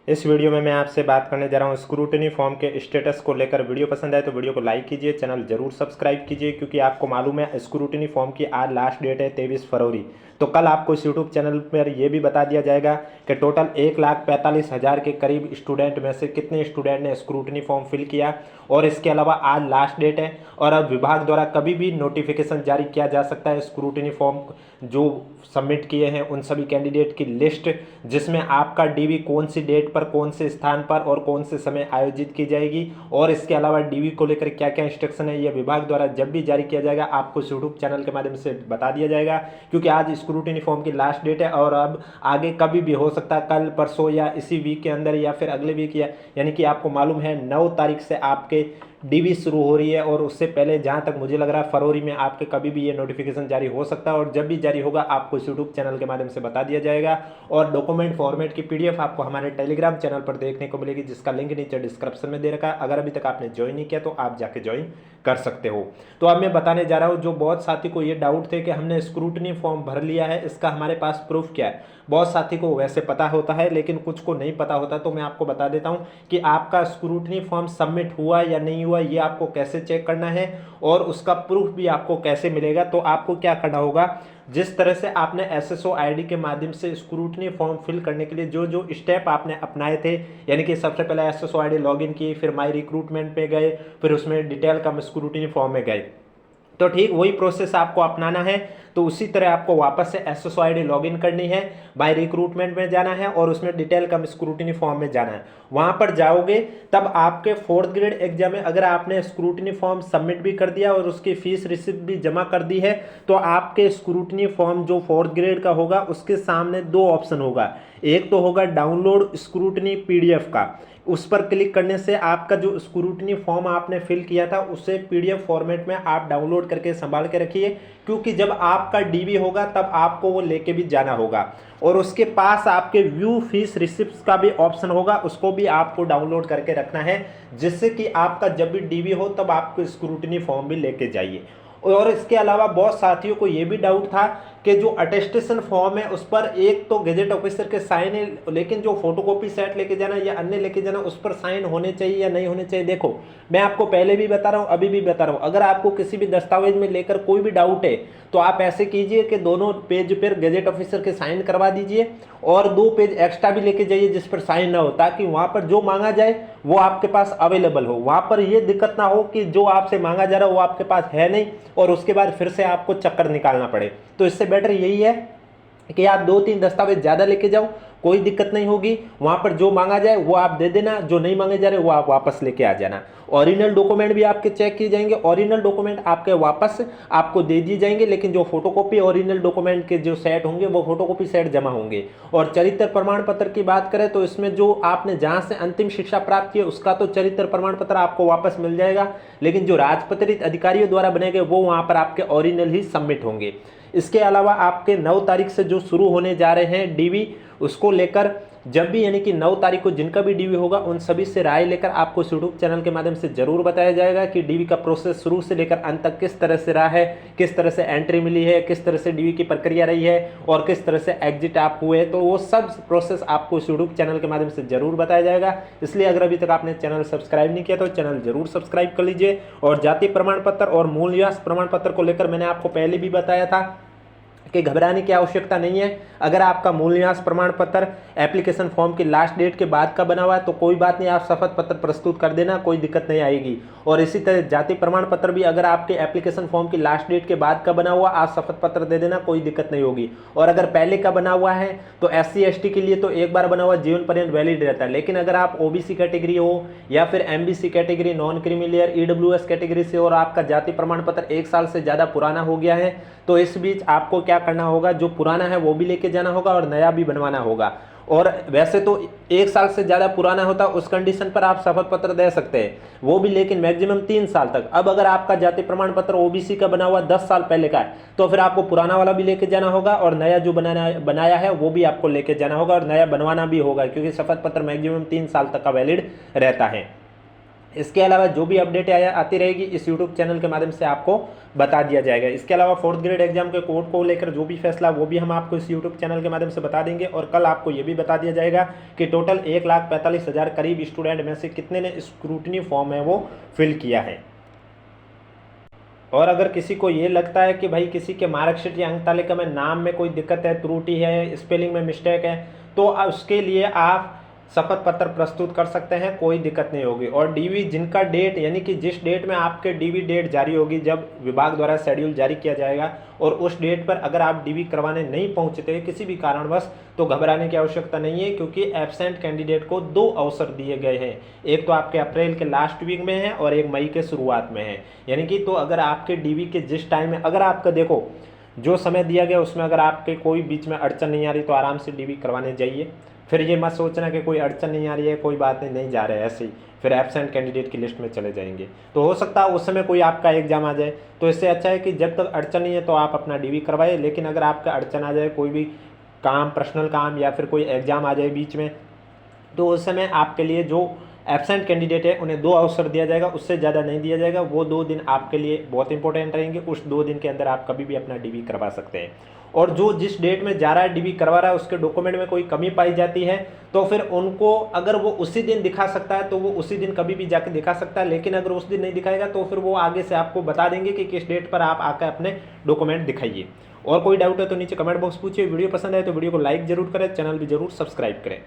इस वीडियो में मैं आपसे बात करने जा रहा हूँ स्क्रूटनी फॉर्म के स्टेटस को लेकर। वीडियो पसंद आए तो वीडियो को लाइक कीजिए, चैनल जरूर सब्सक्राइब कीजिए, क्योंकि आपको मालूम है स्क्रूटनी फॉर्म की आज लास्ट डेट है 23 फरवरी। तो कल आपको इस यूट्यूब चैनल पर यह भी बता दिया जाएगा कि टोटल 1,45,000 के करीब स्टूडेंट में से कितने स्टूडेंट ने स्क्रूटनी फॉर्म फिल किया। और इसके अलावा आज लास्ट डेट है और अब विभाग द्वारा कभी भी नोटिफिकेशन जारी किया जा सकता है स्क्रूटनी फॉर्म जो सबमिट किए हैं उन सभी कैंडिडेट की लिस्ट, जिसमें आपका डीवी कौन सी डेट पर, कौन से स्थान पर और कौन से समय आयोजित की जाएगी और इसके अलावा डीवी को लेकर क्या क्या इंस्ट्रक्शन है, यह विभाग द्वारा जब भी जारी किया जाएगा आपको इस यूट्यूब चैनल के माध्यम से बता दिया जाएगा। क्योंकि आज स्क्रूटनी फॉर्म की लास्ट डेट है और अब आगे कभी भी हो सकता है, कल परसों या इसी वीक के अंदर या फिर अगले वीक, या यानी कि आपको मालूम है 9 तारीख से आपके डीवी शुरू हो रही है और उससे पहले जहां तक मुझे लग रहा है फरवरी में आपके कभी भी ये नोटिफिकेशन जारी हो सकता है। और जब भी जारी होगा आपको इस यूट्यूब चैनल के माध्यम से बता दिया जाएगा। और डॉक्यूमेंट फॉर्मेट की पीडीएफ आपको हमारे टेलीग्राम चैनल पर देखने को मिलेगी, जिसका लिंक नीचे डिस्क्रिप्शन में दे रखा है। अगर अभी तक आपने ज्वाइन नहीं किया तो आप जाके ज्वाइन कर सकते हो। तो अब मैं बताने जा रहा हूँ, जो बहुत साथी को ये डाउट थे कि हमने स्क्रूटनी फॉर्म भर लिया है, इसका हमारे पास प्रूफ क्या है। बहुत साथी को वैसे पता होता है लेकिन कुछ को नहीं पता होता, तो मैं आपको बता देता हूँ कि आपका स्क्रूटनी फॉर्म सबमिट हुआ या नहीं हुआ, ये आपको कैसे चेक करना है और उसका प्रूफ भी आपको कैसे मिलेगा। तो आपको क्या करना होगा, जिस तरह से आपने एसएसओ आईडी के माध्यम से स्क्रूटनी फॉर्म फिल करने के लिए जो जो स्टेप आपने अपनाए थे, यानी कि सबसे पहले एसएसओ आईडी लॉगिन की, फिर माई रिक्रूटमेंट पे गए, फिर उसमें डिटेल का स्क्रूटनी फॉर्म में गए, तो ठीक वही प्रोसेस आपको अपनाना है। तो उसी तरह आपको वापस से एसएसओ आईडी लॉगिन करनी है, बाय रिक्रूटमेंट में जाना है और उसमें डिटेल कम स्क्रूटनी फॉर्म में जाना है। वहां पर जाओगे तब आपके 4th ग्रेड एग्जाम में अगर आपने स्क्रूटनी फॉर्म सबमिट भी कर दिया और उसकी फीस रिसिप्ट भी जमा कर दी है, तो आपके स्क्रूटनी फॉर्म जो 4th ग्रेड का होगा उसके सामने 2 ऑप्शन होगा। एक तो होगा डाउनलोड स्क्रूटनी पीडीएफ का, उस पर क्लिक करने से आपका जो स्क्रूटनी फॉर्म आपने फिल किया था उसे पीडीएफ फॉर्मेट में आप डाउनलोड करके संभाल के रखिए, क्योंकि जब आपका डीवी होगा तब आपको वो लेके भी जाना होगा। और उसके पास आपके व्यू फीस रिसिप्ट का भी ऑप्शन होगा, उसको भी आपको डाउनलोड करके रखना है, जिससे कि आपका जब भी डीवी हो तब आपको स्क्रूटनी फॉर्म भी लेके जाइए। और इसके अलावा बहुत साथियों को ये भी डाउट था कि जो अटेस्टेशन फॉर्म है उस पर एक तो गैजेट ऑफिसर के साइन है, लेकिन जो फोटोकॉपी सेट लेके जाना या अन्य लेके जाना उस पर साइन होने चाहिए या नहीं होने चाहिए। देखो, मैं आपको पहले भी बता रहा हूँ, अभी भी बता रहा हूँ, अगर आपको किसी भी दस्तावेज में लेकर कोई भी डाउट है तो आप ऐसे कीजिए कि दोनों पेज पर गैजेट ऑफिसर के साइन करवा दीजिए और 2 पेज एक्स्ट्रा भी लेके जाइए जिस पर साइन ना हो, ताकि वहां पर जो मांगा जाए वो आपके पास अवेलेबल हो। वहां पर ये दिक्कत ना हो कि जो आपसे मांगा जा रहा है वो आपके पास है नहीं और उसके बाद फिर से आपको चक्कर निकालना पड़े। तो इससे बेटर यही है कि आप 2-3 दस्तावेज ज्यादा लेके जाओ, कोई दिक्कत नहीं होगी। वहां पर जो मांगा जाए वो आप दे देना, जो नहीं मांगे जा रहे वो आप वापस लेके आ जाना। ओरिजिनल डॉक्यूमेंट भी आपके चेक किए जाएंगे, ओरिजिनल डॉक्यूमेंट आपके वापस आपको दे दिए जाएंगे, लेकिन जो फोटोकॉपी ओरिजिनल डॉक्यूमेंट के जो सेट होंगे वो फोटोकॉपी सेट जमा होंगे। और चरित्र प्रमाण पत्र की बात करें तो इसमें जो आपने जहां से अंतिम शिक्षा प्राप्त की है उसका तो चरित्र प्रमाण पत्र आपको वापस मिल जाएगा, लेकिन जो राजपत्रित अधिकारियों द्वारा बने गए वो वहां पर आपके ओरिजिनल ही सबमिट होंगे। इसके अलावा आपके 9 तारीख से जो शुरू होने जा रहे हैं डीवी, उसको लेकर जब भी यानी कि 9 तारीख को जिनका भी डीवी होगा उन सभी से राय लेकर आपको यूट्यूब चैनल के माध्यम से जरूर बताया जाएगा कि डीवी का प्रोसेस शुरू से लेकर अंत तक किस तरह से रहा है, किस तरह से एंट्री मिली है, किस तरह से डीवी की प्रक्रिया रही है और किस तरह से एग्जिट आप हुए। तो वो सब प्रोसेस आपको यूट्यूब चैनल के माध्यम से जरूर बताया जाएगा। इसलिए अगर अभी तक आपने चैनल सब्सक्राइब नहीं किया तो चैनल जरूर सब्सक्राइब कर लीजिए। और जाति प्रमाण पत्र और मूल निवास प्रमाण पत्र को लेकर मैंने आपको पहले भी बताया था कि घबराने की आवश्यकता नहीं है। अगर आपका मूल निवास प्रमाण पत्र एप्लीकेशन फॉर्म की लास्ट डेट के बाद का बना हुआ है तो कोई बात नहीं, आप शपथ पत्र प्रस्तुत कर देना, कोई दिक्कत नहीं आएगी। और इसी तरह जाति प्रमाण पत्र भी अगर आपके एप्लीकेशन फॉर्म की लास्ट डेट के बाद का बना हुआ, आप शपथ पत्र दे देना, कोई दिक्कत नहीं होगी। और अगर पहले का बना हुआ है तो SC ST के लिए तो एक बार बना हुआ जीवन पर्यंत वैलिड रहता है, लेकिन अगर आप OBC कैटेगरी हो या फिर MBC category, non creamy layer, EWS category से और आपका जाति प्रमाण पत्र 1 साल से ज्यादा पुराना हो गया है तो इस बीच आपको क्या करना होगा, जो पुराना है वो भी लेके जाना होगा और नया भी बनवाना होगा। और वैसे तो 1 साल से ज्यादा पुराना होता उस कंडीशन पर आप शपथ पत्र दे सकते हैं, वो भी लेकिन मैक्सिमम 3 साल तक। अब अगर आपका जाति प्रमाण पत्र OBC का बना हुआ 10 साल पहले का है तो फिर आपको पुराना वाला भी लेके जाना होगा और नया जो बनाया है वो भी आपको लेके जाना होगा और नया बनवाना भी होगा, क्योंकि शपथ पत्र मैक्सिमम 3 साल तक का वैलिड रहता है। इसके अलावा जो भी अपडेट आती रहेगी इस यूट्यूब चैनल के माध्यम से आपको बता दिया जाएगा। इसके अलावा 4th ग्रेड एग्जाम के कोड को लेकर जो भी फैसला वो भी हम आपको इस यूट्यूब चैनल के माध्यम से बता देंगे। और कल आपको ये भी बता दिया जाएगा कि टोटल 1,45,000 करीब स्टूडेंट में से कितने ने स्क्रूटनी फॉर्म है वो फिल किया है। और अगर किसी को ये लगता है कि भाई किसी के मार्कशीट या अंक तालिका में नाम में कोई दिक्कत है, त्रुटि है, स्पेलिंग में मिस्टेक है, तो उसके लिए आप शपथ पत्र प्रस्तुत कर सकते हैं, कोई दिक्कत नहीं होगी। और डीवी जिनका डेट यानी कि जिस डेट में आपके डीवी डेट जारी होगी, जब विभाग द्वारा शेड्यूल जारी किया जाएगा और उस डेट पर अगर आप डीवी करवाने नहीं पहुंचते किसी भी कारणवश, तो घबराने की आवश्यकता नहीं है, क्योंकि एब्सेंट कैंडिडेट को 2 अवसर दिए गए हैं। एक तो आपके अप्रैल के लास्ट वीक में है और एक मई के शुरुआत में है। यानी कि तो अगर आपके डीवी के जिस टाइम में अगर आपका देखो जो समय दिया गया उसमें अगर आपके कोई बीच में अड़चन नहीं आ रही तो आराम से डीवी करवाने जाइए। फिर ये मत सोचना कि कोई अड़चन नहीं आ रही है, कोई बात नहीं जा रहा है, ऐसे ही फिर एब्सेंट कैंडिडेट की लिस्ट में चले जाएंगे। तो हो सकता है उस समय कोई आपका एग्जाम आ जाए, तो इससे अच्छा है कि जब तक अड़चन नहीं है तो आप अपना डीवी करवाइए। लेकिन अगर आपका अड़चन आ जाए, कोई भी काम, पर्सनल काम या फिर कोई एग्जाम आ जाए बीच में, तो उस समय आपके लिए जो एब्सेंट कैंडिडेट है उन्हें 2 अवसर दिया जाएगा, उससे ज़्यादा नहीं दिया जाएगा। वो 2 दिन आपके लिए बहुत इंपॉर्टेंट रहेंगे। उस 2 दिन के अंदर आप कभी भी अपना डीवी करवा सकते हैं। और जो जिस डेट में जा रहा है डीवी करवा रहा है उसके डॉक्यूमेंट में कोई कमी पाई जाती है तो फिर उनको अगर वो उसी दिन दिखा सकता है तो वो उसी दिन कभी भी जाके दिखा सकता है। लेकिन अगर उस दिन नहीं दिखाएगा तो फिर वो आगे से आपको बता देंगे कि किस डेट पर आप आकर अपने डॉक्यूमेंट दिखाइए। और कोई डाउट है तो नीचे कमेंट बॉक्स पूछिए। वीडियो पसंद आए तो वीडियो को लाइक जरूर करें, चैनल भी जरूर सब्सक्राइब करें।